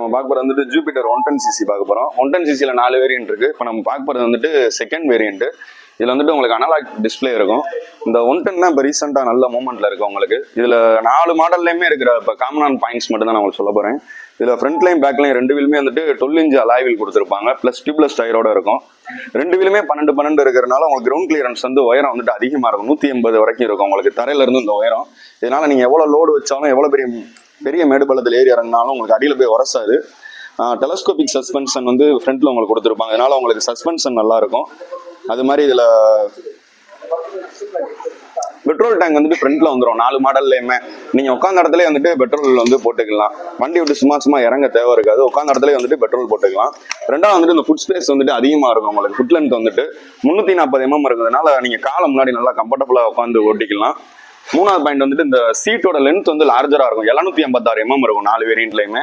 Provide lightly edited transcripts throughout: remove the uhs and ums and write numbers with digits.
நம்ம பார்க்க போகிறது வந்துட்டு ஜூபிட்டர் 110cc பார்க்க போகிறோம். 110cc 4 வேரியன்ட் இருக்குது. இப்போ நம்ம பார்க்க போகிறது வந்துட்டு செகண்ட் வேரியன்ட்டு. இதில் வந்துட்டு உங்களுக்கு அனலாக் டிஸ்பிளே இருக்கும். இந்த 110 தான் இப்போ ரீசெண்டாக நல்ல மூமெண்ட்டில் இருக்குது உங்களுக்கு. இதில் 4 மாடல்லையுமே இருக்கிற இப்போ காமனான பாயிண்ட்ஸ் மட்டும் தான் நான் உங்களுக்கு சொல்ல போகிறேன். இதில் ஃப்ரண்ட்லையும் பேக்லையும் 2 வீலுமே வந்துட்டு 12 இன்ச் அலாய் வீல் கொடுத்துருப்பாங்க. ப்ளஸ் டியூப்லெஸ் டயரோட இருக்கும். 2 வீலுமே 12 இருக்கிறனால உங்களுக்கு கிரவுண்ட் கிளியரன்ஸ் வந்து உயரம் வந்துட்டு அதிகமாக இருக்கும். 180 வரைக்கும் இருக்கும் உங்களுக்கு தரையிலேருந்து இந்த உயரம். இதனால் நீங்கள் எவ்வளோ லோடு வச்சாலும் எவ்வளோ பெரிய மேடு பள்ளத்தில் ஏறி இறங்கினாலும் உங்களுக்கு அடியில் போய் உரசாது. டெலஸ்கோபிக் சஸ்பென்ஷன் வந்து ஃப்ரண்ட்டில் உங்களுக்கு கொடுத்துருப்பாங்க. அதனால உங்களுக்கு சஸ்பென்ஷன் நல்லா இருக்கும். அது மாதிரி இதில் பெட்ரோல் டேங்க் வந்துட்டு ஃப்ரண்ட்ல வந்துடும் 4 மாடல்லையுமே. நீங்கள் உட்காந்த இடத்துல வந்துட்டு பெட்ரோல் வந்து போட்டுக்கலாம். வண்டி விட்டு சும்மா இறங்க தேவை இருக்காது. உட்காந்த இடத்துல வந்துட்டு பெட்ரோல் போட்டுக்கலாம். ரெண்டாவது வந்துட்டு இந்த ஃபுட் ஸ்பேஸ் வந்துட்டு அதிகமாக இருக்கும் உங்களுக்கு. ஃபுட் லென்த் வந்துட்டு 340 mm இருக்கிறதுனால நீங்கள் காலை முன்னாடி நல்லா கம்ஃபர்டபுளாக உட்காந்து ஓட்டிக்கலாம். 3வது பாயிண்ட் வந்துட்டு இந்த சீட்டோட லென்த் வந்து லார்ஜரா இருக்கும். 756 mm இருக்கும் 4 வேரியன்ட்லையுமே.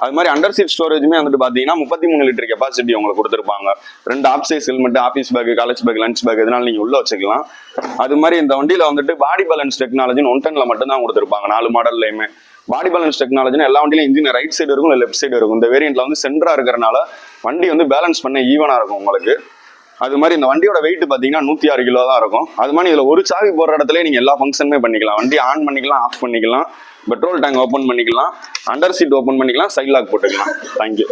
அது மாதிரி அண்டர் சீட் ஸ்டோரேஜுமே வந்துட்டு பார்த்தீங்கன்னா 33 லிட்டர் கெப்பாசிட்டி உங்களுக்கு கொடுத்துருப்பாங்க. 2 half size helmet, office bag, college bag, lunch bag இதனால நீங்கள் உள்ள வச்சுக்கலாம். அது மாதிரி இந்த வண்டியில் வந்துட்டு பாடி பேலன்ஸ் டெக்னாலஜின்னு 110ல மட்டும் தான் கொடுத்துருப்பாங்க 4 மாடல்லையுமே. பாடி பேலன்ஸ் டெக்னாலஜினா எல்லா வண்டியிலும் இன்ஜின் ரைட் சைடு இருக்கும், இல்லை லெஃப்ட் சைடு இருக்கும். இந்த வேரியன்ட்ல வந்து சென்டரா இருக்கிறனால வண்டி வந்து பேலன்ஸ் பண்ண ஈவனா இருக்கும் உங்களுக்கு. அது மாதிரி இந்த வண்டியோட வெயிட் பார்த்தீங்கன்னா 106 கிலோ தான் இருக்கும். அது மாதிரி இதில் ஒரு சாவி போடுற இடத்துல நீங்கள் எல்லா ஃபங்க்ஷனுமே பண்ணிக்கலாம். வண்டி ஆன் பண்ணிக்கலாம், ஆஃப் பண்ணிக்கலாம், பெட்ரோல் டேங்க் ஓப்பன் பண்ணிக்கலாம், அண்டர் சீட் ஓப்பன் பண்ணிக்கலாம், சைட் லாக் போட்டுக்கலாம். தேங்க்யூ.